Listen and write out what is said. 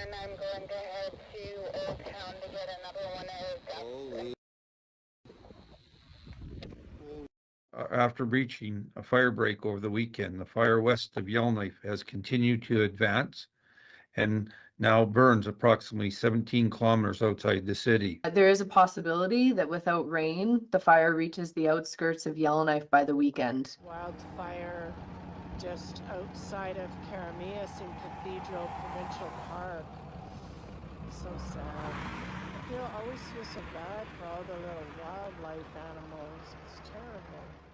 and I'm going to head to Old Town to get another one out. After breaching a fire break over the weekend, the fire west of Yellowknife has continued to advance and now burns approximately 17 kilometers outside the city. There is a possibility that without rain, the fire reaches the outskirts of Yellowknife by the weekend. Wildfire just outside of Karamias in Cathedral Provincial Park. So sad. I always feel so bad for all the little wildlife animals. It's terrible.